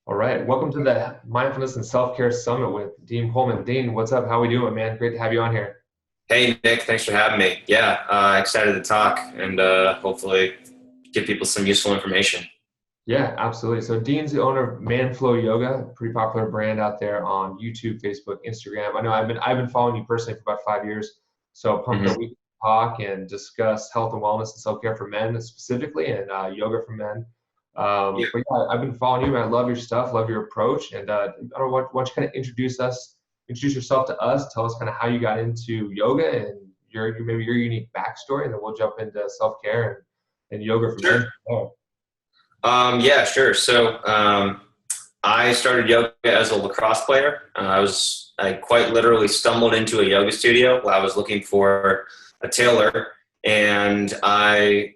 All right. Welcome to the Mindfulness and Self-Care Summit with Dean Pohlman. Dean, what's up? How we doing, man? Great to have you on here. Hey Nick, thanks for having me. Yeah, excited to talk and hopefully give people some useful information. Yeah, absolutely. So Dean's the owner of Manflow Yoga, a pretty popular brand out there on YouTube, Facebook, Instagram. I know I've been following you personally for about 5 years. So pumped hmm that we can talk and discuss health and wellness and self-care for men specifically and yoga for men. Yeah. But yeah, I've been following you, man. I love your stuff, love your approach. And I don't know, why don't you kind of introduce yourself to us, tell us kind of how you got into yoga and maybe your unique backstory, and then we'll jump into self-care and yoga for Sure. men. Oh, Yeah, sure. I started yoga as a lacrosse player. I quite literally stumbled into a yoga studio while I was looking for a tailor, and I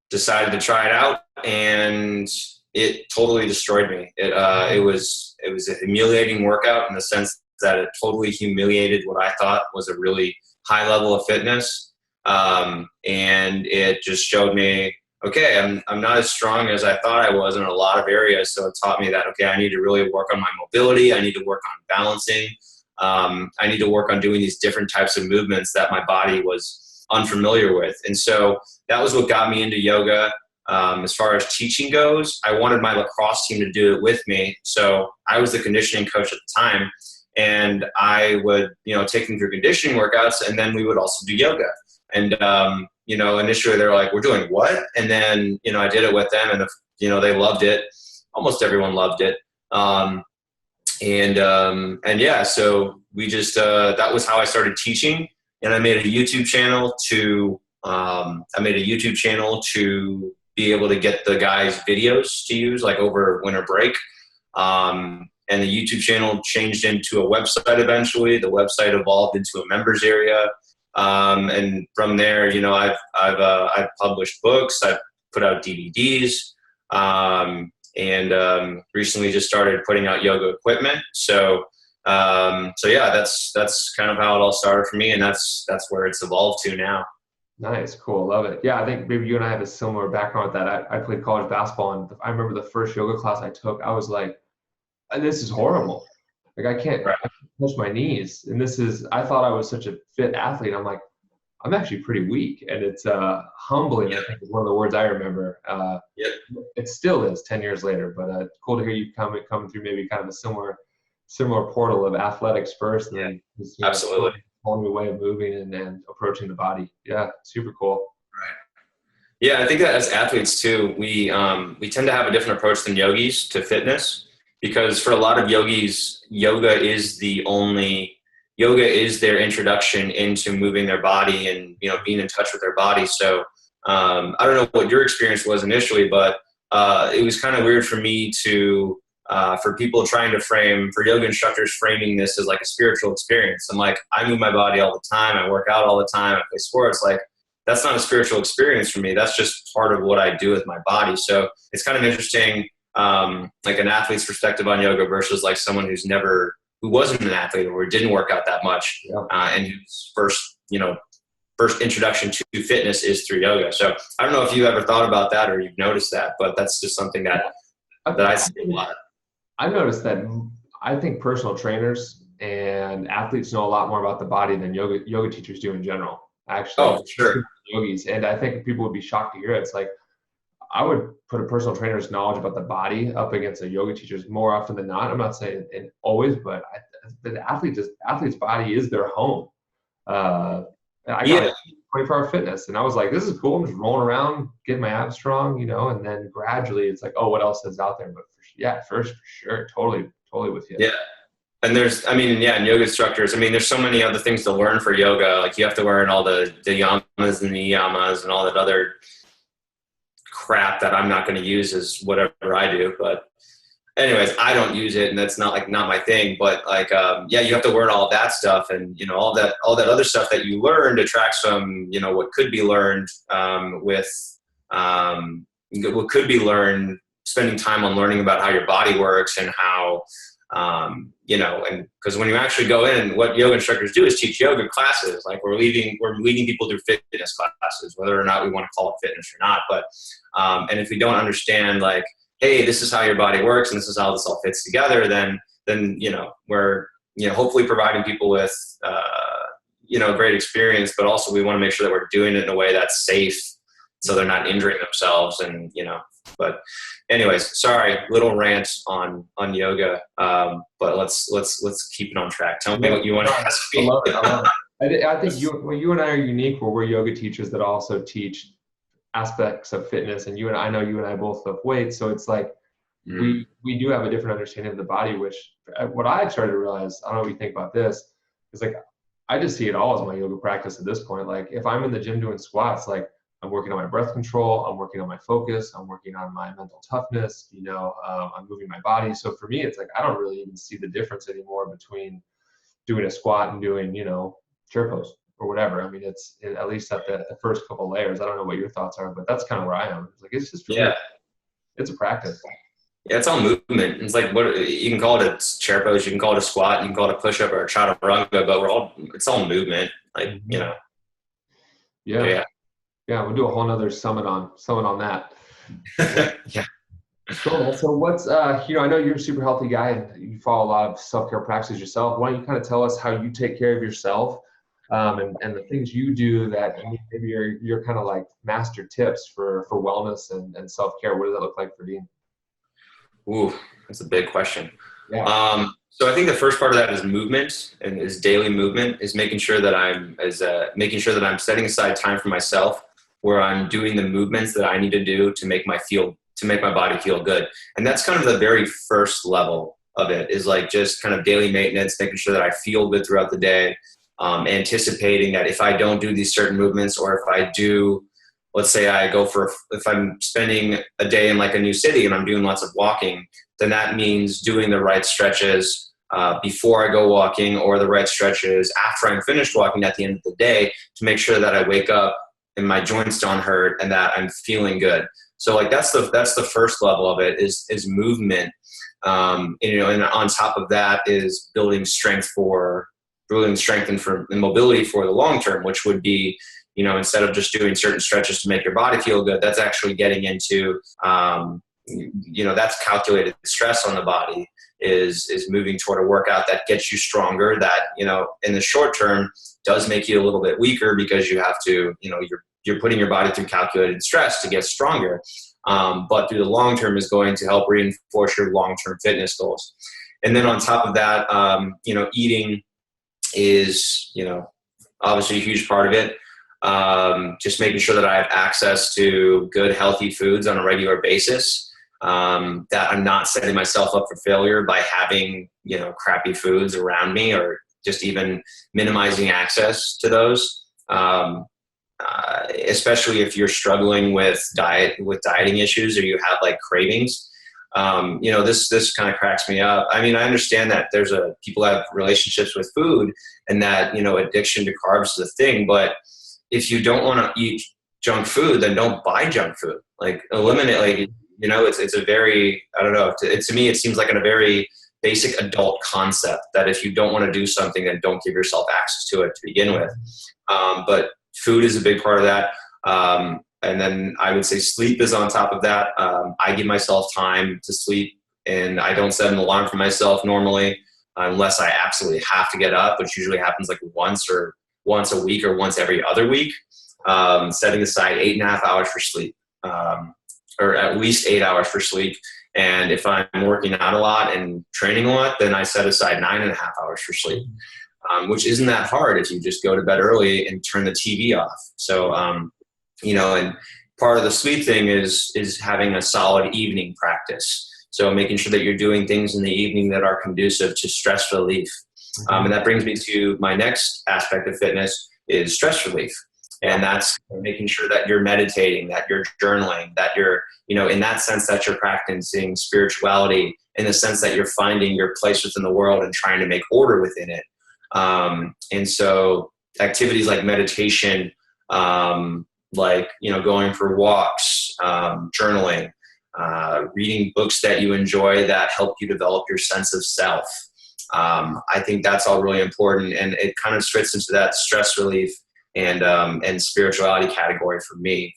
decided to try it out, and it totally destroyed me. It was a humiliating workout in the sense that it totally humiliated what I thought was a really high level of fitness, and it just showed me, okay, I'm not as strong as I thought I was in a lot of areas. So it taught me that, okay, I need to really work on my mobility. I need to work on balancing. I need to work on doing these different types of movements that my body was unfamiliar with. And so that was what got me into yoga. As far as teaching goes, I wanted my lacrosse team to do it with me. So I was the conditioning coach at the time, and I would, take them through conditioning workouts, and then we would also do yoga. And, initially they were like, we're doing what? And then, I did it with them, and, they loved it. Almost everyone loved it. And yeah, so we just, that was how I started teaching. And I made a YouTube channel to be able to get the guys' videos to use, like over winter break. And the YouTube channel changed into a website eventually. The website evolved into a members area. And from there, I've published books, I've put out DVDs, and recently just started putting out yoga equipment. So yeah, that's kind of how it all started for me, and that's where it's evolved to now. nice, cool, love it. Yeah, I think maybe you and I have a similar background with that. I played college basketball, and I remember the first yoga class I took. I was like, this is horrible. Like Right. I can't touch my knees, and I thought I was such a fit athlete. I'm like, I'm actually pretty weak, and it's humbling. I Yeah. think is one of the words I remember. Yeah. It still is 10 years later, but cool to hear you coming through maybe kind of a similar portal of athletics first, and Yeah. then just Absolutely. whole new way of moving and approaching the body. Yeah, super cool. Right. Yeah, I think that as athletes too, we tend to have a different approach than yogis to fitness, because for a lot of yogis, yoga is their introduction into moving their body and being in touch with their body. So I don't know what your experience was initially, but it was kind of weird for me to for people trying to for yoga instructors framing this as like a spiritual experience. I'm like, I move my body all the time, I work out all the time, I play sports. Like, that's not a spiritual experience for me. That's just part of what I do with my body. So it's kind of interesting, like an athlete's perspective on yoga versus like someone who wasn't an athlete or didn't work out that much, Yeah. and whose first introduction to fitness is through yoga. So I don't know if you ever thought about that or you've noticed that, but that's just something that I see a lot. I've noticed that I think personal trainers and athletes know a lot more about the body than yoga teachers do in general. Actually, Oh, for sure. yogis, and I think people would be shocked to hear it. It's like I would put a personal trainer's knowledge about the body up against a yoga teacher's more often than not. I'm not saying it always, but the athlete's body is their home. Uh, and I got Yeah. it 24-hour fitness, and I was like, this is cool. I'm just rolling around, getting my abs strong, and then gradually it's like, oh, what else is out there? But yeah, first for sure, totally with you. Yeah. And and yoga instructors, there's so many other things to learn for yoga. Like, you have to learn all the yamas and the niyamas and all that other crap that I'm not going to use as whatever I do. But anyways, I don't use it, and that's not my thing. But like, yeah, you have to learn all that stuff, and all that other stuff that you learn to track some, what could be learned, what could be learned, spending time on learning about how your body works and how, and because when you actually go in, what yoga instructors do is teach yoga classes. Like, we're leading people through fitness classes, whether or not we want to call it fitness or not. But and if we don't understand, like, hey, this is how your body works and this is how this all fits together, then we're hopefully providing people with a great experience, but also we want to make sure that we're doing it in a way that's safe so they're not injuring themselves. And but anyways, sorry, little rant on yoga, but let's keep it on track. Tell me what you want to ask me. I love it. I think you and I are unique where we're yoga teachers that also teach aspects of fitness, and I know you and I both lift weights, so it's like we do have a different understanding of the body, which what I've started to realize, I don't know what you think about this, is like I just see it all as my yoga practice at this point. Like if I'm in the gym doing squats, like I'm working on my breath control, I'm working on my focus, I'm working on my mental toughness, I'm moving my body. So for me, it's like I don't really even see the difference anymore between doing a squat and doing, chair pose or whatever. I mean, at least at the first couple layers. I don't know what your thoughts are, but that's kind of where I am. It's like it's just really, it's a practice. Yeah, it's all movement. It's like what you can call it a chair pose, you can call it a squat, you can call it a push up or a chaturanga, but it's all movement. Like Yeah, we'll do a whole nother summit on that. Yeah. Cool. So what's I know you're a super healthy guy and you follow a lot of self-care practices yourself. Why don't you kind of tell us how you take care of yourself, and the things you do that maybe you're kind of like master tips for wellness and self-care. What does that look like for Dean? Ooh, that's a big question. Yeah. So I think the first part of that is movement, and is daily movement, is making sure that I'm setting aside time for myself where I'm doing the movements that I need to do to make my body feel good. And that's kind of the very first level of it, is like just kind of daily maintenance, making sure that I feel good throughout the day, anticipating that if I don't do these certain movements, or if I do, let's say if I'm spending a day in like a new city and I'm doing lots of walking, then that means doing the right stretches before I go walking, or the right stretches after I'm finished walking at the end of the day, to make sure that I wake up and my joints don't hurt and that I'm feeling good. So like that's the first level of it is movement. And on top of that is building strength and mobility for the long term, which would be, instead of just doing certain stretches to make your body feel good, that's actually getting into, that's calculated stress on the body, is moving toward a workout that gets you stronger, that, in the short term does make you a little bit weaker because you have to, you're putting your body through calculated stress to get stronger. But through the long term is going to help reinforce your long-term fitness goals. And then on top of that, eating is, obviously a huge part of it. Just making sure that I have access to good, healthy foods on a regular basis, that I'm not setting myself up for failure by having, crappy foods around me, or just even minimizing access to those. Especially if you're struggling with dieting issues, or you have like cravings. This kind of cracks me up. I mean, I understand that people have relationships with food, and that, addiction to carbs is a thing, but if you don't want to eat junk food, then don't buy junk food. Like eliminate, like, it's a very, I don't know, to me, it seems like a very basic adult concept that if you don't want to do something, then don't give yourself access to it to begin with. But food is a big part of that. And then I would say sleep is on top of that. I give myself time to sleep, and I don't set an alarm for myself normally, unless I absolutely have to get up, which usually happens like once a week or once every other week. Setting aside 8.5 hours for sleep, or at least 8 hours for sleep. And if I'm working out a lot and training a lot, then I set aside 9.5 hours for sleep, which isn't that hard if you just go to bed early and turn the TV off. So, and part of the sleep thing is having a solid evening practice. So making sure that you're doing things in the evening that are conducive to stress relief. And that brings me to my next aspect of fitness, is stress relief. And that's making sure that you're meditating, that you're journaling, that you're, in that sense that you're practicing spirituality, in the sense that you're finding your place within the world and trying to make order within it. And so activities like meditation, going for walks, journaling, reading books that you enjoy that help you develop your sense of self. I think that's all really important, and it kind of fits into that stress relief and spirituality category for me.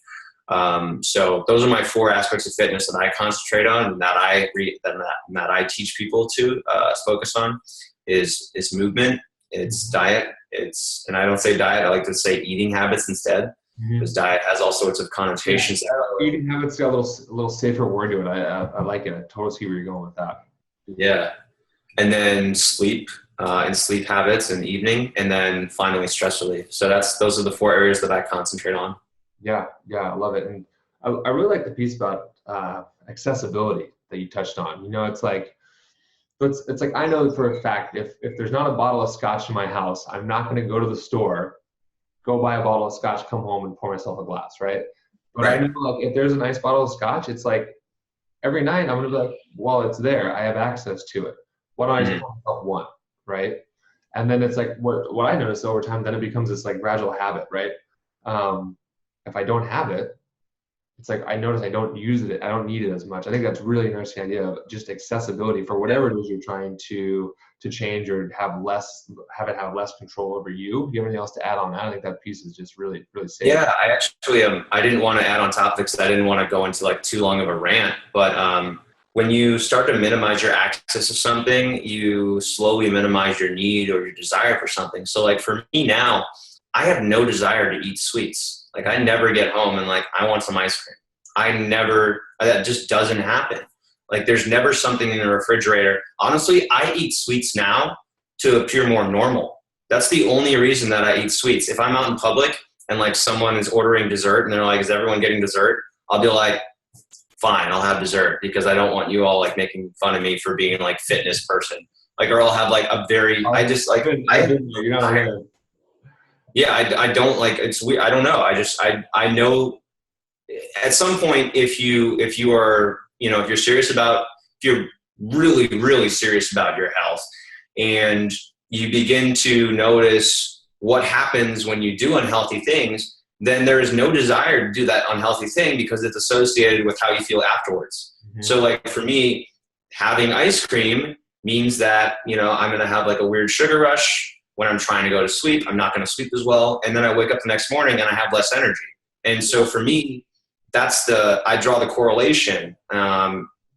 So those are my 4 aspects of fitness that I concentrate on and that I teach people to focus on is movement, it's diet, and I don't say diet, I like to say eating habits instead, because diet has all sorts of connotations. Yeah. Eating habits got a little safer word to it. I like it. I totally see where you're going with that. Yeah. And then sleep and sleep habits and evening, and then finally stress relief. So those are the 4 areas that I concentrate on. Yeah, I love it. And I really like the piece about accessibility that you touched on. It's like I know for a fact if there's not a bottle of scotch in my house, I'm not going to go to the store, go buy a bottle of scotch, come home and pour myself a glass, right? But I know like if there's a nice bottle of scotch, it's like every night I'm going to be like, well, it's there. I have access to it. Why don't I just pour myself one, right? And then it's like what I noticed over time, then it becomes this like gradual habit, right? If I don't have it, it's like I notice I don't use it. I don't need it as much. I think that's really an interesting idea of just accessibility for whatever it is you're trying to change or have it have less control over you. Do you have anything else to add on that? I think that piece is just really, really safe. Yeah, I actually I didn't want to add on top because I didn't want to go into like too long of a rant. But when you start to minimize your access to something, you slowly minimize your need or your desire for something. So like for me now, I have no desire to eat sweets. Like I never get home and like, I want some ice cream. That just doesn't happen. Like there's never something in the refrigerator. Honestly, I eat sweets now to appear more normal. That's the only reason that I eat sweets. If I'm out in public and like someone is ordering dessert and they're like, is everyone getting dessert? I'll be like, fine, I'll have dessert because I don't want you all like making fun of me for being like fitness person. Like, or I'll have like a very, I just like, yeah, I don't like, it's weird. I don't know. I know at some point, if you are, if you're really, really serious about your health and you begin to notice what happens when you do unhealthy things, then there is no desire to do that unhealthy thing because it's associated with how you feel afterwards. Mm-hmm. So like for me, having ice cream means that, I'm going to have like a weird sugar rush. When I'm trying to go to sleep, I'm not going to sleep as well. And then I wake up the next morning and I have less energy. And so for me, I draw the correlation.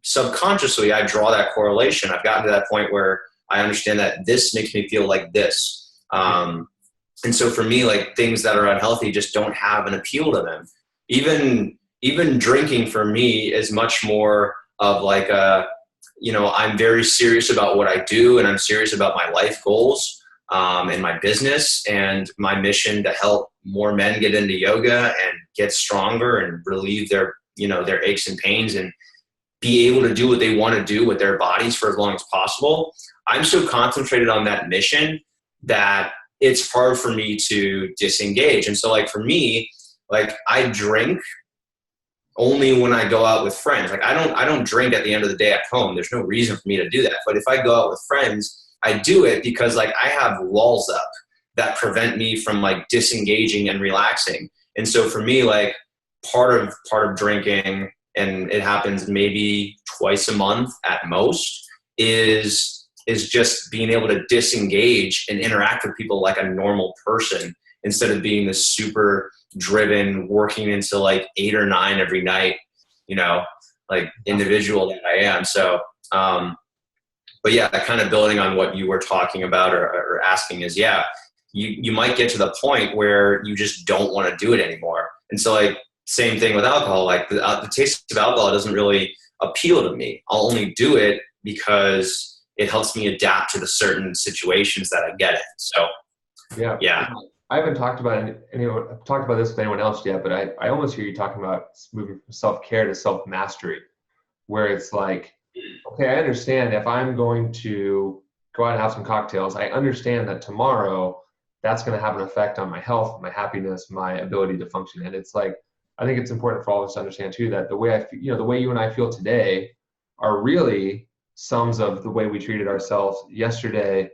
Subconsciously, I draw that correlation. I've gotten to that point where I understand that this makes me feel like this. And so for me, like things that are unhealthy just don't have an appeal to them. Even drinking for me is much more of like I'm very serious about what I do and I'm serious about my life goals. In my business and my mission to help more men get into yoga and get stronger and relieve their aches and pains and be able to do what they want to do with their bodies for as long as possible. I'm so concentrated on that mission that it's hard for me to disengage. And so like for me, like I drink only when I go out with friends. Like I don't drink at the end of the day at home. There's no reason for me to do that. But if I go out with friends, I do it because like I have walls up that prevent me from like disengaging and relaxing. And so for me, like part of drinking, and it happens maybe twice a month at most, is just being able to disengage and interact with people like a normal person instead of being this super driven, working into like 8 or 9 every night, like individual that I am. So, but yeah, kind of building on what you were talking about or asking is, yeah, you might get to the point where you just don't want to do it anymore. And so like same thing with alcohol, like the taste of alcohol doesn't really appeal to me. I'll only do it because it helps me adapt to the certain situations that I get in. So yeah. I haven't talked about this with anyone else yet, but I almost hear you talking about moving from self-care to self-mastery, where it's like, okay, I understand if I'm going to go out and have some cocktails, I understand that tomorrow that's going to have an effect on my health, my happiness, my ability to function. And it's like, I think it's important for all of us to understand too, that the way the way you and I feel today are really sums of the way we treated ourselves yesterday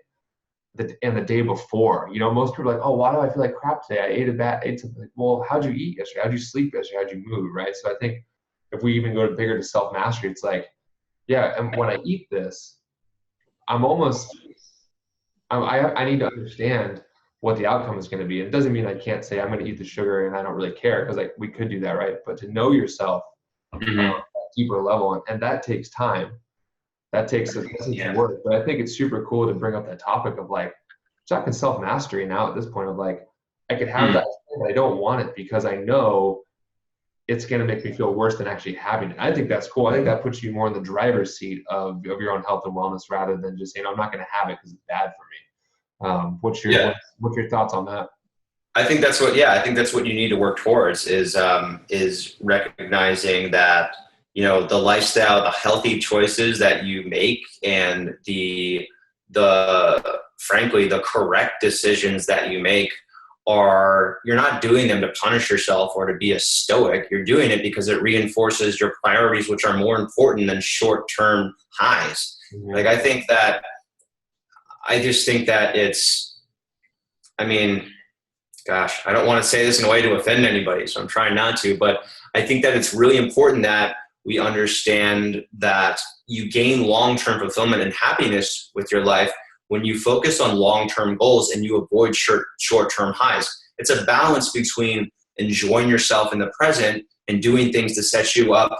and the day before. Most people are like, oh, why do I feel like crap today? I ate something. Like, well, how'd you eat yesterday? How'd you sleep yesterday? How'd you move? Right. So I think if we even go bigger to self-mastery, it's like, yeah, and when I eat this, I need to understand what the outcome is going to be. And it doesn't mean I can't say I'm going to eat the sugar and I don't really care, because like we could do that, right? But to know yourself at a deeper level, and that takes time. That takes some work. But I think it's super cool to bring up that topic of like talking self-mastery now at this point of like, I could have that, but I don't want it because I know it's going to make me feel worse than actually having it. I think that's cool. I think that puts you more in the driver's seat of your own health and wellness, rather than just saying, I'm not going to have it because it's bad for me. What's your thoughts on that? I think that's what you need to work towards is recognizing that, the lifestyle, the healthy choices that you make, and frankly, the correct decisions that you make you're not doing them to punish yourself or to be a stoic. You're doing it because it reinforces your priorities, which are more important than short-term highs. Mm-hmm. Like, I just think that gosh, I don't want to say this in a way to offend anybody, so I'm trying not to, but I think that it's really important that we understand that you gain long-term fulfillment and happiness with your life when you focus on long-term goals and you avoid short-term highs. It's a balance between enjoying yourself in the present and doing things to set yourself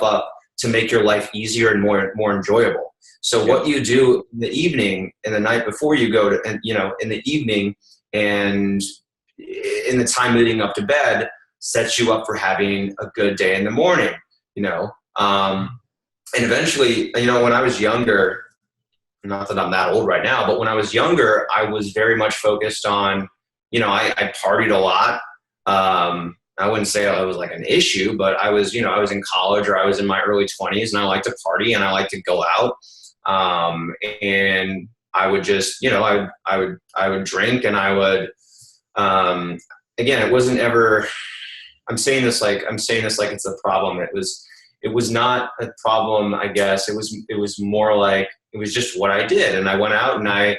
up to make your life easier and more enjoyable. So what you do in the evening and the night before you go to, and in the evening and in the time leading up to bed, sets you up for having a good day in the morning, and eventually, when I was younger, not that I'm that old right now, but when I was younger, I was very much focused on, I partied a lot. I wouldn't say I was like an issue, but I was in college, or I was in my early 20s, and I liked to party and I liked to go out. And I would just, I would drink, and I would, again, it wasn't ever, I'm saying this like it's a problem. It was not a problem, I guess. It was more like, it was just what I did. And I went out and I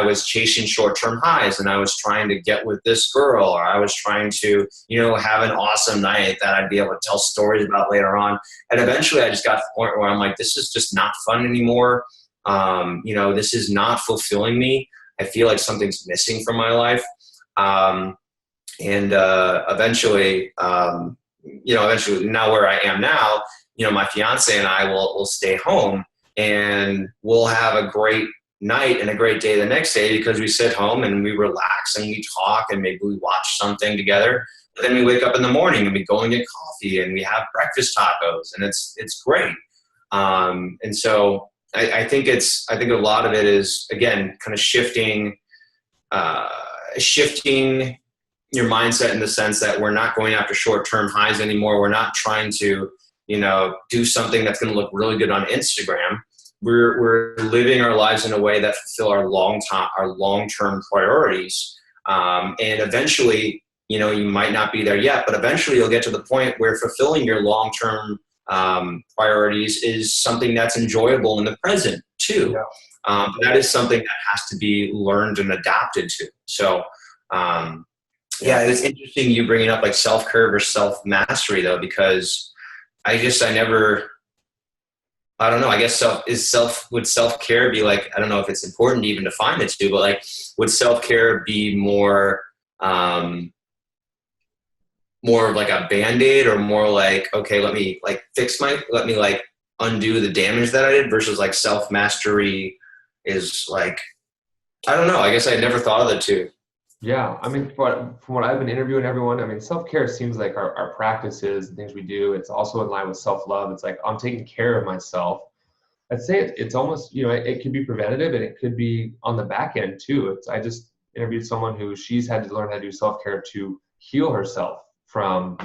was chasing short-term highs, and I was trying to get with this girl, or I was trying to, have an awesome night that I'd be able to tell stories about later on. And eventually I just got to the point where I'm like, this is just not fun anymore. This is not fulfilling me. I feel like something's missing from my life. Eventually now where I am now, my fiance and I will stay home, and we'll have a great night and a great day the next day, because we sit home and we relax and we talk, and maybe we watch something together. But then we wake up in the morning and we go and get coffee and we have breakfast tacos, and it's great. And so I think a lot of it is, again, kind of shifting your mindset, in the sense that we're not going after short-term highs anymore. We're not trying to, do something that's going to look really good on Instagram. We're living our lives in a way that fulfill our long-term priorities. And eventually, you might not be there yet, but eventually you'll get to the point where fulfilling your long-term priorities is something that's enjoyable in the present too. Yeah. But that is something that has to be learned and adapted to. So, it's interesting you bringing up like self-care or self-mastery though, because I don't know, I guess would self-care be like, I don't know if it's important to even define the two, but like, would self-care be more of like a Band-Aid, or more like, okay, let me undo the damage that I did, versus like self-mastery is like, I don't know, I guess I never thought of the two. Yeah, I mean, from what I've been interviewing everyone, I mean, self-care seems like our practices, the things we do, it's also in line with self-love. It's like, I'm taking care of myself. I'd say it's almost, it could be preventative, and it could be on the back end too. I just interviewed someone who she's had to learn how to do self-care to heal herself from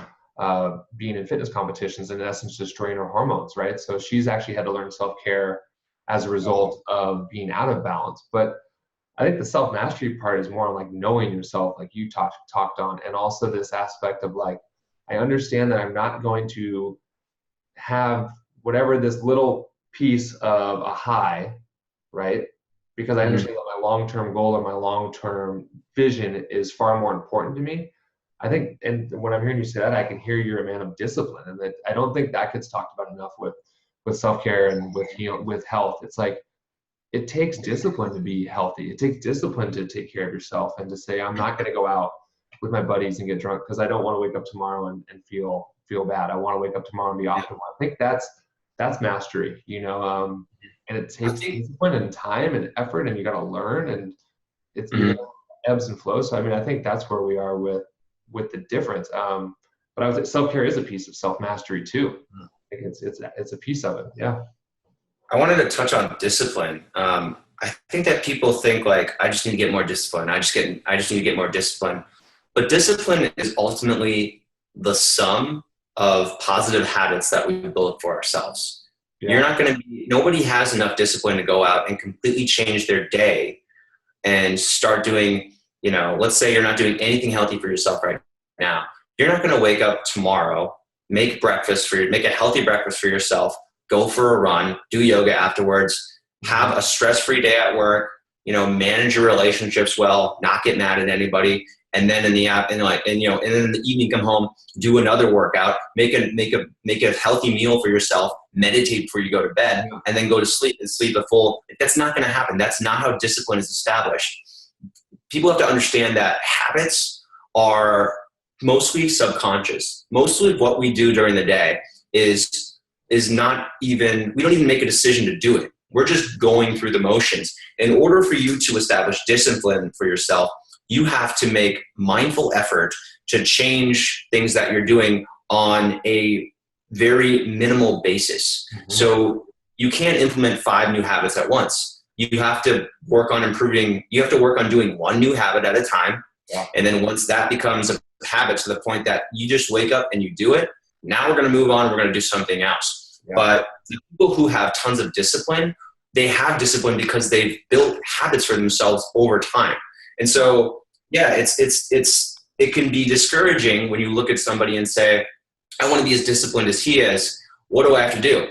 being in fitness competitions, and in essence, destroying her hormones, right? So she's actually had to learn self-care as a result of being out of balance. But I think the self-mastery part is more like knowing yourself, like you talked on, and also this aspect of like, I understand that I'm not going to have whatever this little piece of a high, right? Because I understand that my long-term goal or my long-term vision is far more important to me. I think, and when I'm hearing you say that, I can hear you're a man of discipline, and that I don't think that gets talked about enough with self-care and with health. It's like, it takes discipline to be healthy. It takes discipline to take care of yourself and to say, I'm not going to go out with my buddies and get drunk because I don't want to wake up tomorrow and feel bad. I want to wake up tomorrow and be optimal. I think that's mastery, and it takes discipline and time and effort, and you got to learn, and it's ebbs and flows. So I mean, I think that's where we are with the difference. But I would say self-care is a piece of self-mastery too. I think it's a piece of it. Yeah. I wanted to touch on discipline. I think that people think like, I just need to get more discipline. I just need to get more discipline. But discipline is ultimately the sum of positive habits that we build for ourselves. Yeah. Nobody has enough discipline to go out and completely change their day and start doing, let's say you're not doing anything healthy for yourself right now. You're not going to wake up tomorrow, make a healthy breakfast for yourself, go for a run, do yoga afterwards, have a stress-free day at work, manage your relationships well, not get mad at anybody. And then in the evening, come home, do another workout, make a healthy meal for yourself, meditate before you go to bed, and then go to sleep and sleep a full. That's not going to happen. That's not how discipline is established. People have to understand that habits are mostly subconscious. Mostly what we do during the day is not even, we don't even make a decision to do it. We're just going through the motions. In order for you to establish discipline for yourself, you have to make mindful effort to change things that you're doing on a very minimal basis. Mm-hmm. So you can't implement 5 new habits at once. You have to work on doing one new habit at a time. Yeah. And then once that becomes a habit to the point that you just wake up and you do it, now we're going to move on. We're going to do something else. Yeah. But the people who have tons of discipline, they have discipline because they've built habits for themselves over time. And so, yeah, it can be discouraging when you look at somebody and say, I want to be as disciplined as he is. What do I have to do?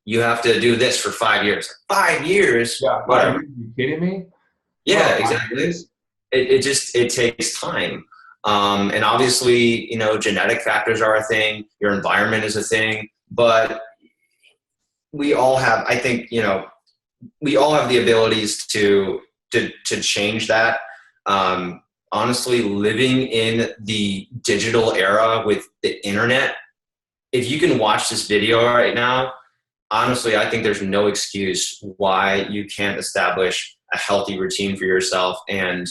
You have to do this for 5 years. 5 years? Yeah, whatever. Are you kidding me? Yeah, exactly. It takes time. And obviously, genetic factors are a thing. Your environment is a thing. But we all have, I think, we all have the abilities to change that. Honestly, living in the digital era with the internet, if you can watch this video right now, honestly, I think there's no excuse why you can't establish a healthy routine for yourself and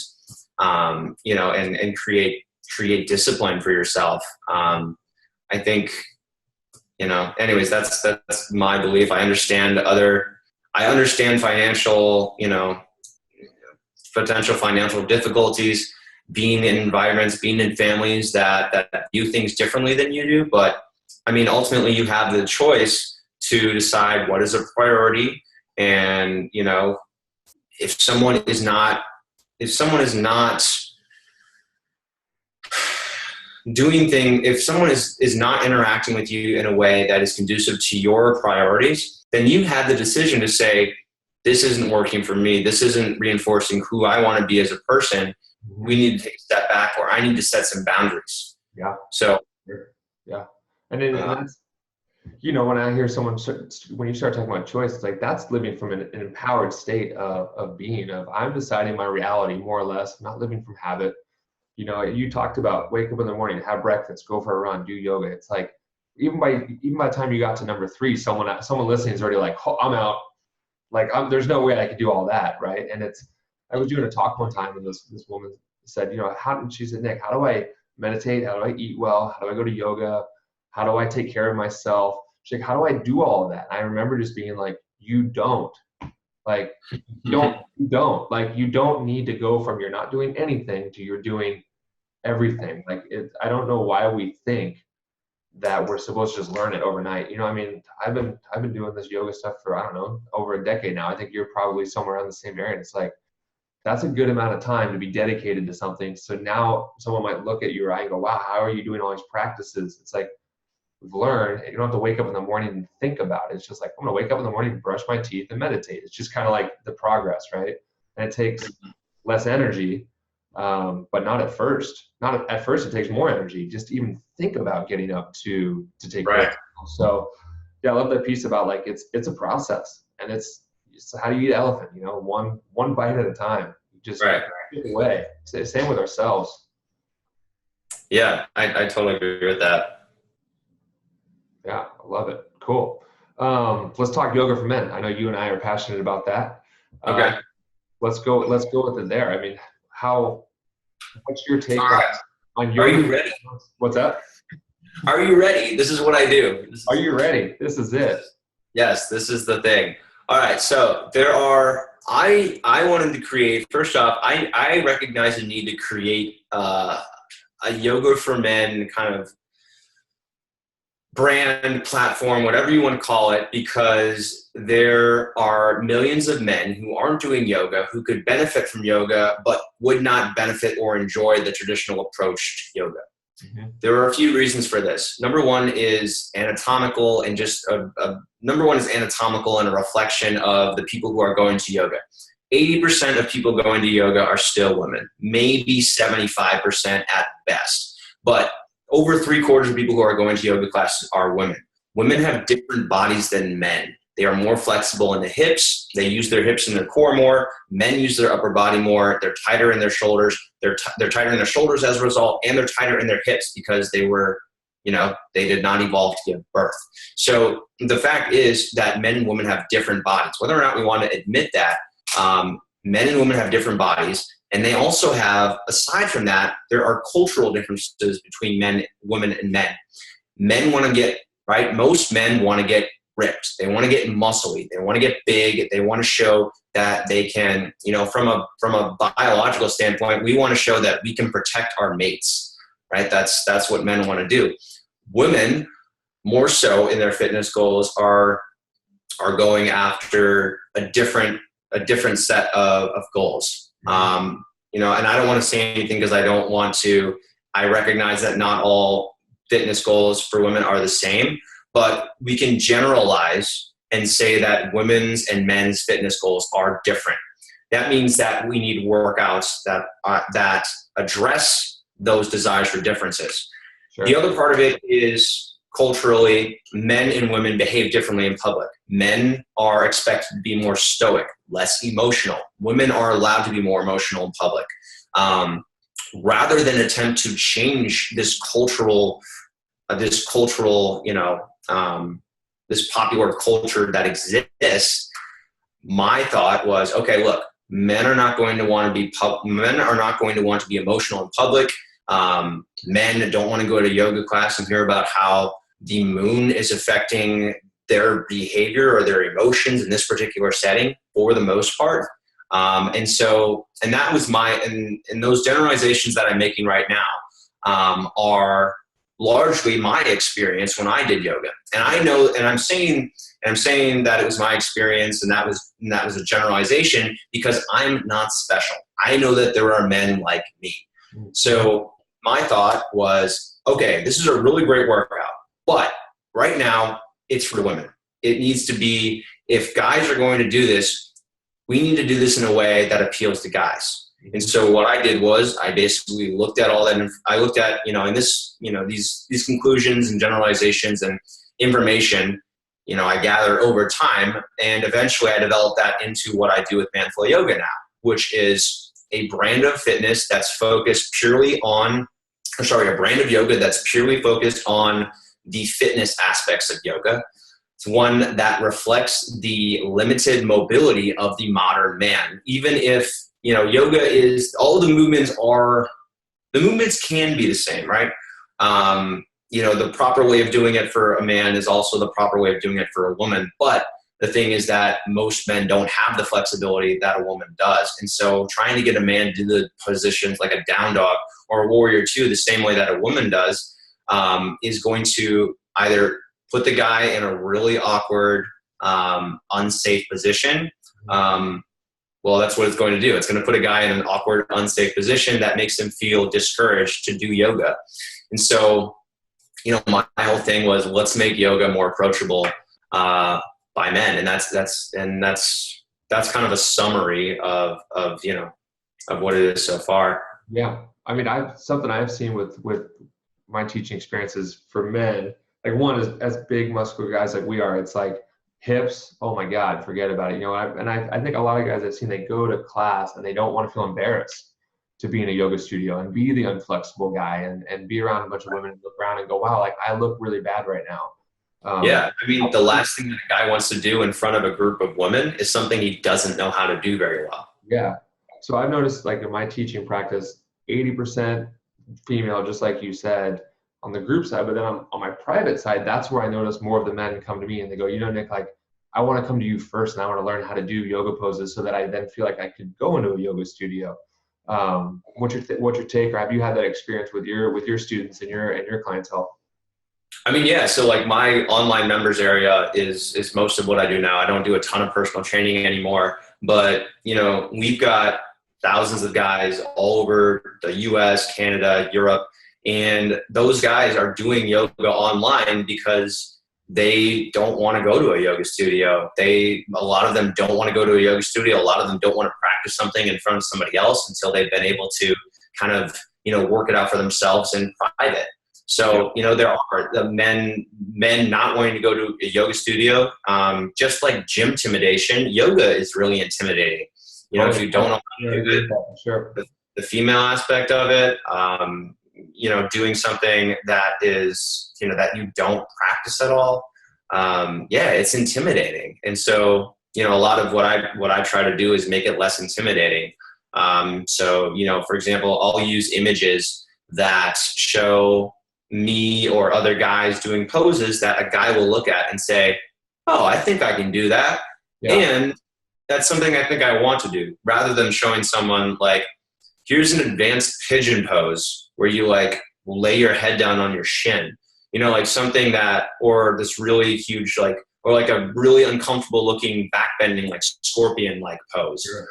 create discipline for yourself. I think, anyways, that's my belief. I understand financial, potential financial difficulties, being in environments, being in families that view things differently than you do. But I mean, ultimately you have the choice to decide what is a priority. And, if someone is not if someone is not interacting with you in a way that is conducive to your priorities, then you have the decision to say, this isn't working for me. This isn't reinforcing who I want to be as a person. We need to take a step back, or I need to set some boundaries. Yeah. So, yeah. And then, that's, when I hear when you start talking about choice, it's like, that's living from an empowered state of being, I'm deciding my reality more or less. I'm not living from habit. You talked about wake up in the morning, have breakfast, go for a run, do yoga. It's like, even by the time you got to number 3, someone listening is already like, oh, I'm out. Like, there's no way I could do all that, right? And I was doing a talk one time, and this woman said, she said, Nick, how do I meditate? How do I eat well? How do I go to yoga? How do I take care of myself? She's like, how do I do all of that? And I remember just being like, you don't. Like, you don't. Like, you don't need to go from you're not doing anything to you're doing everything. Like, I don't know why we think that we're supposed to just learn it overnight. I've been doing this yoga stuff for, I don't know, over a decade now. I think you're probably somewhere around the same area. And it's like, that's a good amount of time to be dedicated to something. So now someone might look at you and go, wow, how are you doing all these practices? It's like, we've learned, you don't have to wake up in the morning and think about it. It's just like, I'm going to wake up in the morning, brush my teeth, and meditate. It's just kind of like the progress, right? And it takes less energy, but not at first. Not at first, it takes more energy just to even think about getting up to take care of yourself. So, yeah, I love that piece about, like, it's a process, and it's just how do you eat elephant? You know, one bite at a time. Just Right. get away. Same with ourselves. Yeah, I totally agree with that. Yeah, I love it. Cool. Let's talk yoga for men. I know you and I are passionate about that. Okay. Let's go with it there. I mean, what's your take All right. on Are yoga? you ready? What's that? Are you ready? This is what I do. Are you ready? This is it. Yes, this is the thing. All right, so I wanted to create, first off, I recognize the need to create a yoga for men kind of brand, platform, whatever you want to call it, because there are millions of men who aren't doing yoga who could benefit from yoga but would not benefit or enjoy the traditional approach to yoga. Mm-hmm. There are a few reasons for this. Number one is anatomical, and just number one is anatomical and a reflection of the people who are going to yoga. 80% of people going to yoga are still women, maybe 75% at best. But over 3/4 of people who are going to yoga classes are women. Women have different bodies than men. They are more flexible in the hips. They use their hips and their core more. Men use their upper body more. They're tighter in their shoulders. They're tighter in their shoulders as a result, and they're tighter in their hips because they did not evolve to give birth. So the fact is that men and women have different bodies. Whether or not we want to admit that, men and women have different bodies. And they also have, aside from that, there are cultural differences between men, women, and men. Men want to get, right? Most men want to get ripped. They want to get muscly. They want to get big. They want to show that they can, from a biological standpoint, we want to show that we can protect our mates, right? That's what men want to do. Women, more so in their fitness goals, are going after a different set of goals. And I don't want to say anything because I recognize that not all fitness goals for women are the same, but we can generalize and say that women's and men's fitness goals are different. That means that we need workouts that address those desires for differences. Sure. The other part of it is culturally, men and women behave differently in public. Men are expected to be more stoic, less emotional. Women are allowed to be more emotional in public. Rather than attempt to change this popular culture that exists, my thought was, okay, look, men are not going to want to be emotional in public. Men don't want to go to yoga class and hear about how the moon is affecting their behavior or their emotions in this particular setting for the most part. And that was and those generalizations that I'm making right now are largely my experience when I did yoga. And I know, and I'm saying that it was my experience and that was a generalization because I'm not special. I know that there are men like me. So my thought was, okay, this is a really great workout, but right now it's for women. It needs to be, if guys are going to do this, we need to do this in a way that appeals to guys. And so what I did was I basically looked at all that, and I looked at, these conclusions and generalizations and information, I gathered over time, and eventually I developed that into what I do with Manflow Yoga now, which is a brand of fitness that's focused purely on, a brand of yoga that's purely focused on the fitness aspects of yoga. It's one that reflects the limited mobility of the modern man. Even if, yoga is, all the movements can be the same, right? The proper way of doing it for a man is also the proper way of doing it for a woman. But the thing is that most men don't have the flexibility that a woman does. And so trying to get a man to do the positions like a down dog or a warrior two the same way that a woman does is going to either put the guy in a really awkward, unsafe position. Well, that's what it's going to do. It's going to put a guy in an awkward, unsafe position that makes him feel discouraged to do yoga. And so, my whole thing was, let's make yoga more approachable by men. And that's kind of a summary of what it is so far. Yeah. I mean, something I've seen with my teaching experiences for men, like one is as big muscular guys like we are, it's like Hips, oh my God, forget about it. I think a lot of guys I've seen, they go to class and they don't want to feel embarrassed to be in a yoga studio and be the unflexible guy and be around a bunch of women and look around and go, wow, like I look really bad right now. Yeah, I mean, the last thing that a guy wants to do in front of a group of women is something he doesn't know how to do very well. Yeah. So I've noticed like in my teaching practice, 80% female, just like you said, on the group side, but then on my private side, that's where I notice more of the men come to me and they go, Nick, like I want to come to you first and I want to learn how to do yoga poses so that I then feel like I could go into a yoga studio. What's your take, or have you had that experience with your students and your clientele? I mean, yeah. So like my online members area is most of what I do now. I don't do a ton of personal training anymore, but we've got thousands of guys all over the US, Canada, Europe, and those guys are doing yoga online because they don't want to go to a yoga studio. A lot of them don't want to go to a yoga studio. A lot of them don't want to practice something in front of somebody else until they've been able to kind of, work it out for themselves in private. So, there are the men not wanting to go to a yoga studio. Just like gym intimidation, yoga is really intimidating. If you don't know how to do it, sure. The female aspect of it, doing something that is, that you don't practice at all. It's intimidating. And so, a lot of what I try to do is make it less intimidating. For example, I'll use images that show me or other guys doing poses that a guy will look at and say, oh, I think I can do that. Yeah. And that's something I think I want to do, rather than showing someone like, here's an advanced pigeon pose where you like lay your head down on your shin, like something that, or this really huge, or like a really uncomfortable looking back bending, like scorpion like pose. Sure.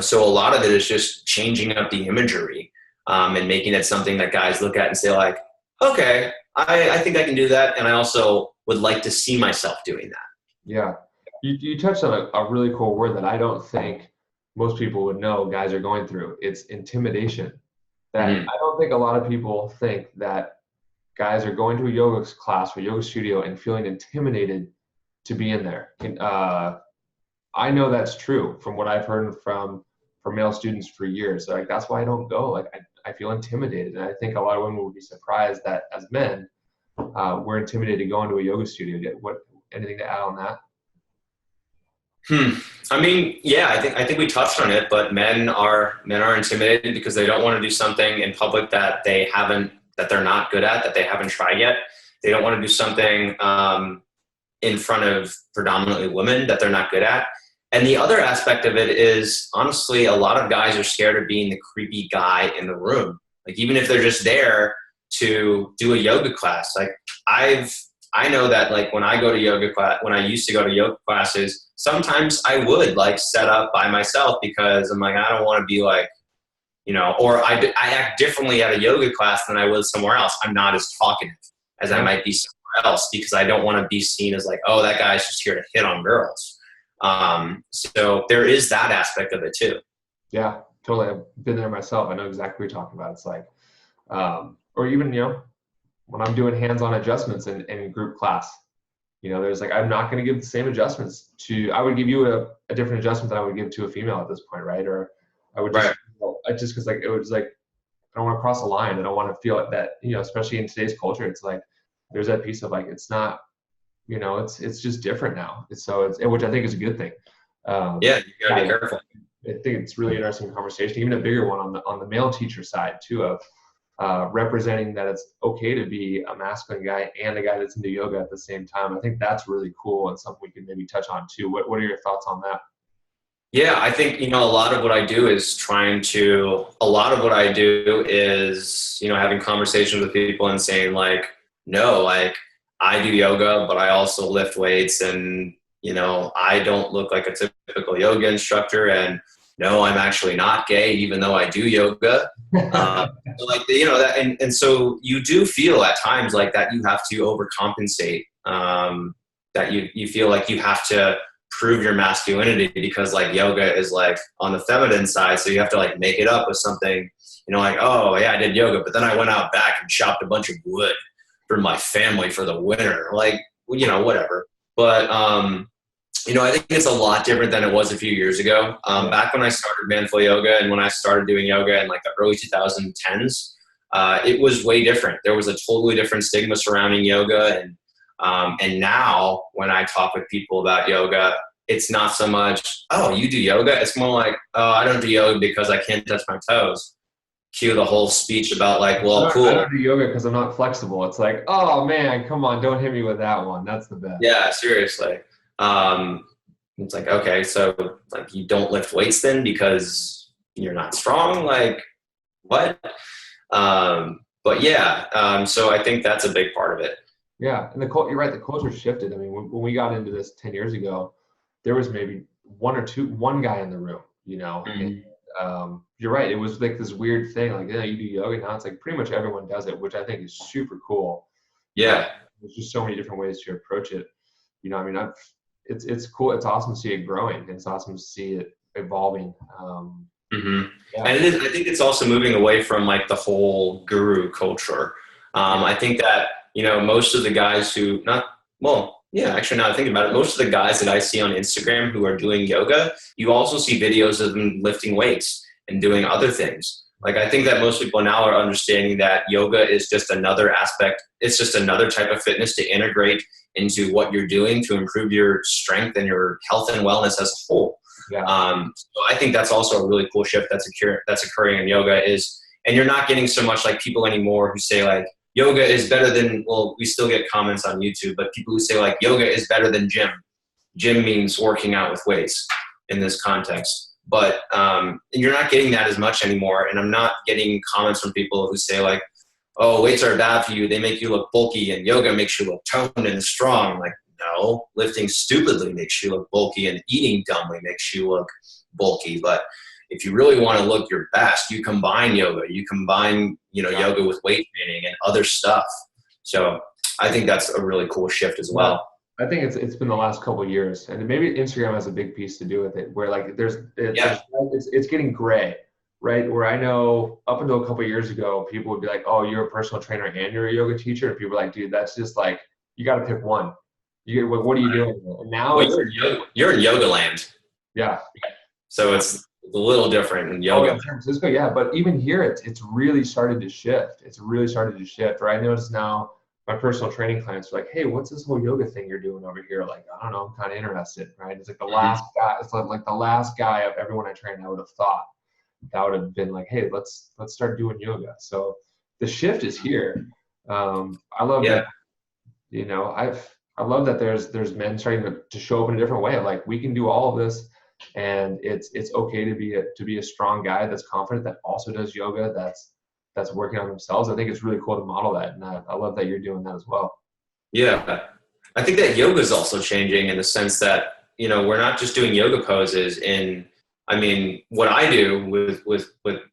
So a lot of it is just changing up the imagery. And making it something that guys look at and say like, okay, I think I can do that. And I also would like to see myself doing that. Yeah. You touched on a really cool word that I don't think most people would know guys are going through. It's intimidation. That I don't think a lot of people think that guys are going to a yoga class or yoga studio and feeling intimidated to be in there. I know that's true from what I've heard from male students for years. Like that's why I don't go. Like I feel intimidated, and I think a lot of women would be surprised that as men, we're intimidated to go into a yoga studio. Anything to add on that? I mean, yeah, I think we touched on it, but men are intimidated because they don't want to do something in public that they're not good at, that they haven't tried yet. They don't want to do something in front of predominantly women that they're not good at. And the other aspect of it is, honestly, a lot of guys are scared of being the creepy guy in the room. Like, even if they're just there to do a yoga class. Like, I know that, like, when I used to go to yoga classes, sometimes I would, like, set up by myself because I'm like, I don't want to be like, or I act differently at a yoga class than I would somewhere else. I'm not as talkative as I might be somewhere else because I don't want to be seen as like, oh, that guy's just here to hit on girls. So there is that aspect of it too. Yeah, totally. I've been there myself. I know exactly what you're talking about. It's like, or even, when I'm doing hands-on adjustments in group class, there's like, I'm not going to give the same adjustments I would give you a different adjustment than I would give to a female at this point. Right. Or I would just cause like, it was like, I don't want to cross a line. I don't want to feel that, especially in today's culture, it's like, there's that piece of like, it's not, it's just different now. Which I think is a good thing. You gotta be careful. I think it's really interesting conversation, even a bigger one on the male teacher side too, of representing that it's okay to be a masculine guy and a guy that's into yoga at the same time. I think that's really cool and something we can maybe touch on too. What are your thoughts on that? Yeah, I think, a lot of what I do is having conversations with people and saying like, no, like I do yoga, but I also lift weights and, I don't look like a typical yoga instructor, and no, I'm actually not gay, even though I do yoga. And so you do feel at times like that you have to overcompensate, that you feel like you have to prove your masculinity because like yoga is like on the feminine side. So you have to like make it up with something, like, oh yeah, I did yoga, but then I went out back and chopped a bunch of wood for my family for the winter. Like, whatever. But I think it's a lot different than it was a few years ago. Back when I started Manful Yoga and when I started doing yoga in like the early 2010s, it was way different. There was a totally different stigma surrounding yoga, and now when I talk with people about yoga, it's not so much, oh, you do yoga. It's more like, oh, I don't do yoga because I can't touch my toes. Cue the whole speech about like, well, cool. I don't do yoga because I'm not flexible. It's like, oh man, come on, don't hit me with that one. That's the best. Yeah, seriously. It's like, okay, so like you don't lift weights then because you're not strong? Like what? But yeah, so I think that's a big part of it. Yeah, and you're right. The culture shifted. I mean, when we got into this 10 years ago, there was maybe one guy in the room. And, you're right. It was like this weird thing. Like, yeah, you do yoga now. It's like pretty much everyone does it, which I think is super cool. Yeah, there's just so many different ways to approach it. I mean, it's cool. It's awesome to see it growing. It's awesome to see it evolving. Yeah. And I think it's also moving away from like the whole guru culture. I think that, most of the guys actually now I think about it, most of the guys that I see on Instagram who are doing yoga, you also see videos of them lifting weights and doing other things. Like, I think that most people now are understanding that yoga is just another aspect. It's just another type of fitness to integrate into what you're doing to improve your strength and your health and wellness as a whole. Yeah. So I think that's also a really cool shift that's occurring in yoga and you're not getting so much like people anymore who say like yoga is better than, well, we still get comments on YouTube, but people who say like yoga is better than gym. Gym means working out with weights in this context. But you're not getting that as much anymore. And I'm not getting comments from people who say like, oh, weights are bad for you. They make you look bulky and yoga makes you look toned and strong. I'm like, no, lifting stupidly makes you look bulky and eating dumbly makes you look bulky. But if you really want to look your best, you combine yoga. You combine, yoga with weight training and other stuff. So I think that's a really cool shift as well. I think it's been the last couple of years, and maybe Instagram has a big piece to do with it, where like it's getting gray, right? Where I know up until a couple of years ago, people would be like, oh, you're a personal trainer and you're a yoga teacher. And people are like, dude, that's just like, you got to pick one. What are you doing? And now you're in yoga land. Yeah. So it's a little different in yoga. In San Francisco, yeah. But even here, it's really started to shift. Where I notice now my personal training clients are like, hey, what's this whole yoga thing you're doing over here? Like, I don't know, I'm kind of interested, right? It's like the last guy. It's like the last guy of everyone I trained I would have thought that would have been like, hey, let's start doing yoga. So the shift is here. I love that. I love that there's men starting to show up in a different way. Like, we can do all of this, and it's okay to be a strong guy that's confident, that also does yoga, that's working on themselves. I think it's really cool to model that, and I love that you're doing that as well. Yeah, I think that yoga is also changing in the sense that we're not just doing yoga poses. What I do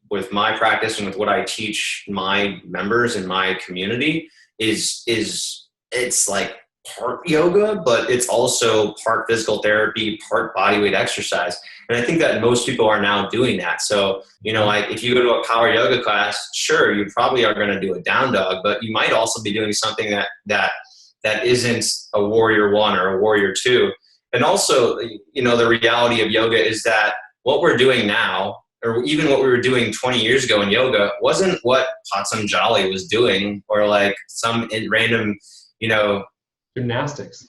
with my practice and with what I teach my members in my community is it's like part yoga, but it's also part physical therapy, part bodyweight exercise. And I think that most people are now doing that. So, like if you go to a power yoga class, sure, you probably are going to do a down dog, but you might also be doing something that isn't a warrior 1 or a warrior 2. And also, the reality of yoga is that what we're doing now, or even what we were doing 20 years ago in yoga, wasn't what Patanjali was doing, or like some random, gymnastics,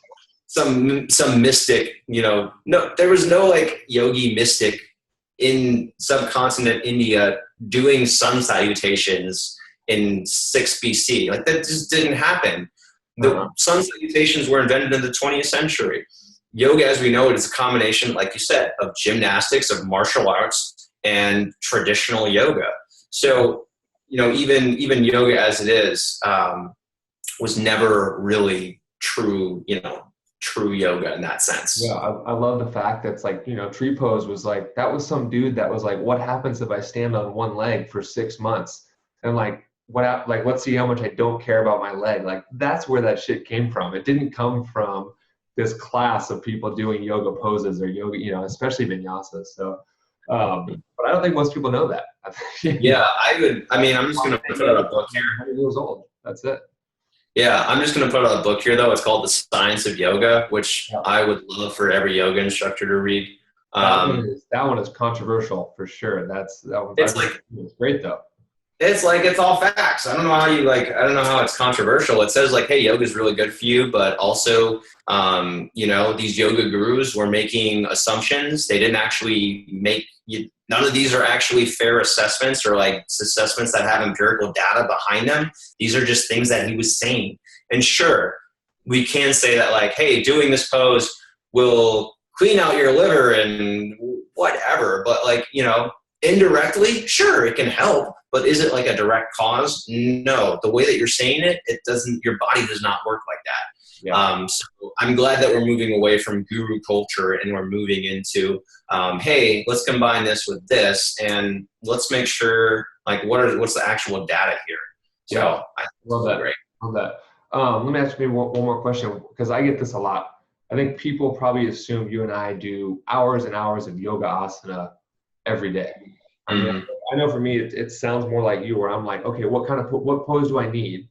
some mystic, no, there was no like yogi mystic in subcontinent India doing sun salutations in 6 BC. Like, that just didn't happen. The sun salutations were invented in the 20th century. Yoga, as we know it, is a combination, like you said, of gymnastics, of martial arts, and traditional yoga. So, even yoga as it is, was never really true yoga in that sense. Yeah, I love the fact that's like, tree pose was like, that was some dude that was like, what happens if I stand on one leg for 6 months? And like, let's see how much I don't care about my leg. Like, that's where that shit came from. It didn't come from this class of people doing yoga poses or yoga, especially vinyasas. So, but I don't think most people know that. Yeah, I'm just going to put out a book here. 100 years old. That's it. Yeah, I'm just going to put out a book here, though. It's called The Science of Yoga, which Yeah. I would love for every yoga instructor to read. That one is controversial for sure. That one. I It's think like it's great though. it's all facts. I don't know how I don't know how it's controversial. It says like, hey, yoga is really good for you, but also, these yoga gurus were making assumptions. They didn't actually none of these are actually fair assessments or like assessments that have empirical data behind them. These are just things that he was saying. And sure, we can say that like, hey, doing this pose will clean out your liver and whatever, but like, indirectly, sure, it can help, but is it like a direct cause? No. The way that you're saying it, your body does not work like that. Yeah. So I'm glad that we're moving away from guru culture and we're moving into, hey, let's combine this with this and let's make sure like what's the actual data here. So Yeah. I Love that. great. Love that. Let me ask you one more question because I get this a lot. I think people probably assume you and I do hours and hours of yoga asana every day. I mean, I know for me, it sounds more like you, where I'm like, okay, what pose do I need?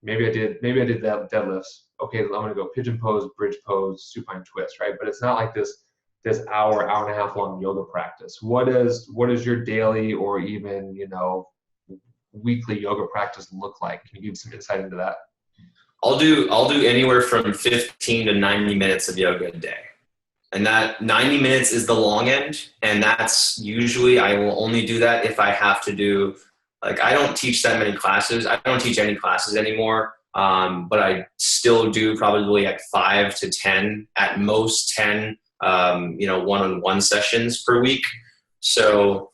Maybe I did that deadlifts. Okay, I'm gonna go pigeon pose, bridge pose, supine twist, right? But it's not like this hour and a half long yoga practice. What is your daily or even weekly yoga practice look like? Can you give some insight into that? I'll do anywhere from 15 to 90 minutes of yoga a day. And that 90 minutes is the long end. And that's usually, I will only do that if I have to do, like, I don't teach that many classes. I don't teach any classes anymore. But I still do probably like 5 to 10, at most 10, one-on-one sessions per week. So,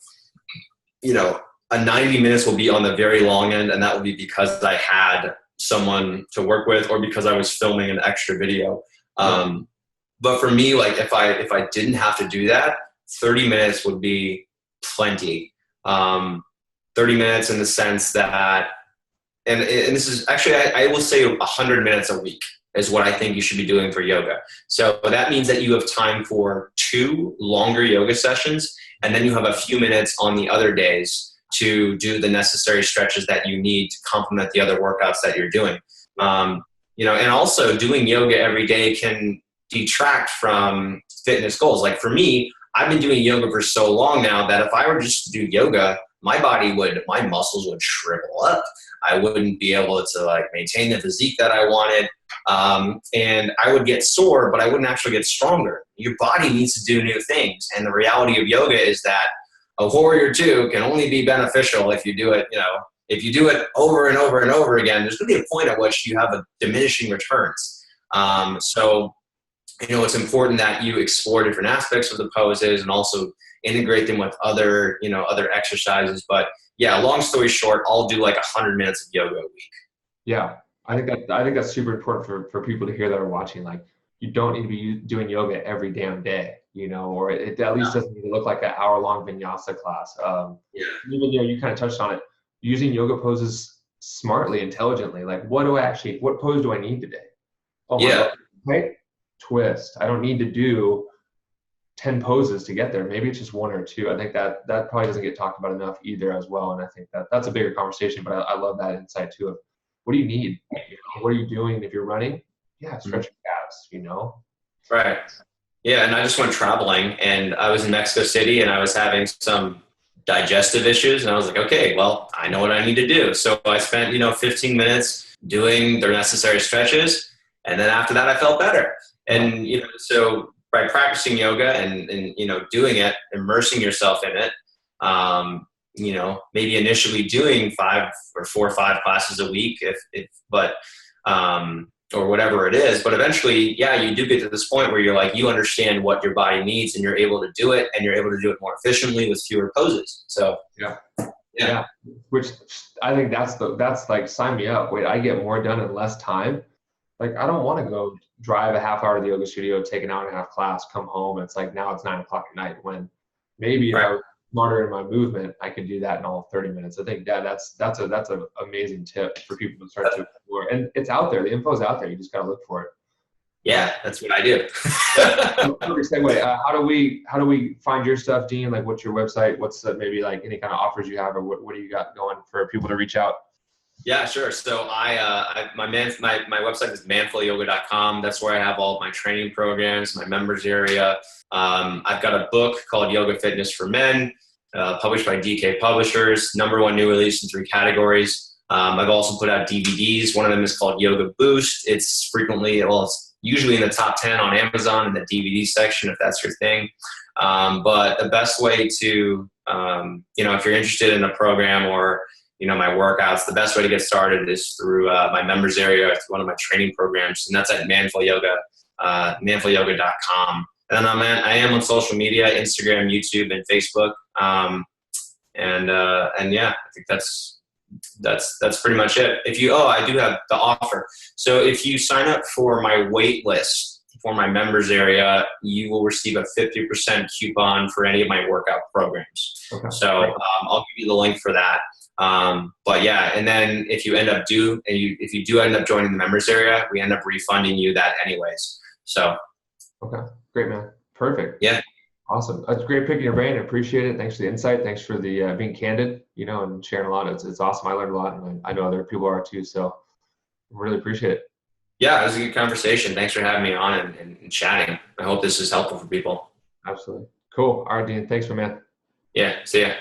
a 90 minutes will be on the very long end. And that will be because I had someone to work with or because I was filming an extra video. But for me, like if I didn't have to do that, 30 minutes would be plenty. 30 minutes in the sense that, and this is actually, I will say 100 minutes a week is what I think you should be doing for yoga. So that means that you have time for 2 longer yoga sessions, and then you have a few minutes on the other days to do the necessary stretches that you need to complement the other workouts that you're doing. And also doing yoga every day can detract from fitness goals. Like for me, I've been doing yoga for so long now that if I were just to do yoga, my muscles would shrivel up. I wouldn't be able to like maintain the physique that I wanted. And I would get sore, but I wouldn't actually get stronger. Your body needs to do new things. And the reality of yoga is that a warrior 2 can only be beneficial if you do it, if you do it over and over and over again. There's going to be a point at which you have a diminishing returns. So it's important that you explore different aspects of the poses and also integrate them with other exercises. But yeah, long story short, I'll do like 100 minutes of yoga a week. Yeah, I think that's super important for people to hear that are watching. Like, you don't need to be doing yoga every damn day, or it at least doesn't need to look like an hour-long vinyasa class. Even, you kind of touched on it, using yoga poses smartly, intelligently. Like, what pose do I need today? Oh my God, right? Twist. I don't need to do 10 poses to get there. Maybe it's just 1 or 2. I think that probably doesn't get talked about enough either as well. And I think that's a bigger conversation, but I love that insight too of what do you need? What are you doing if you're running? Yeah, stretch your calves, Right. Yeah, and I just went traveling and I was in Mexico City and I was having some digestive issues and I was like, okay, well, I know what I need to do. So I spent, 15 minutes doing the necessary stretches. And then after that, I felt better. And, so by practicing yoga and doing it, immersing yourself in it, maybe initially doing 4 or 5 classes a week, or whatever it is. But eventually, you do get to this point where you're like, you understand what your body needs and you're able to do it and you're able to do it more efficiently with fewer poses. So, yeah. Which I think that's like, sign me up. Wait, I get more done in less time. Like, I don't want to go drive a half hour to the yoga studio, take an hour and a half class, come home. And it's like, now it's 9 o'clock at night, when maybe if I was smarter in my movement, I could do that in all 30 minutes. I think that's an amazing tip for people to start to explore. And it's out there. The info's out there. You just got to look for it. Yeah, that's what I do. How do we find your stuff, Dean? Like, what's your website? What's maybe like any kind of offers you have, or what do you got going for people to reach out? Yeah, sure. So my website is manfulyoga.com. That's where I have all of my training programs, my members area. I've got a book called Yoga Fitness for Men, published by DK Publishers, #1 new release in 3 categories. I've also put out DVDs. One of them is called Yoga Boost. It's usually in the top 10 on Amazon in the DVD section, if that's your thing. But the best way to, if you're interested in a program or my workouts, the best way to get started is through my members area, through one of my training programs, and that's at manfulyoga.com. And then I am on social media, Instagram, YouTube, and Facebook. And yeah, I think that's pretty much it. I do have the offer. So if you sign up for my wait list for my members area, you will receive a 50% coupon for any of my workout programs. Okay. So I'll give you the link for that. But yeah, and then if you do end up joining the members area, we end up refunding you that anyways. So. Okay. Great, man. Perfect. Yeah. Awesome. That's great picking your brain. I appreciate it. Thanks for the insight. Thanks for the being candid, and sharing a lot. It's awesome. I learned a lot, and I know other people are too. So really appreciate it. Yeah, it was a good conversation. Thanks for having me on and chatting. I hope this is helpful for people. Absolutely. Cool. All right, Dean. Thanks, man. Yeah. See ya.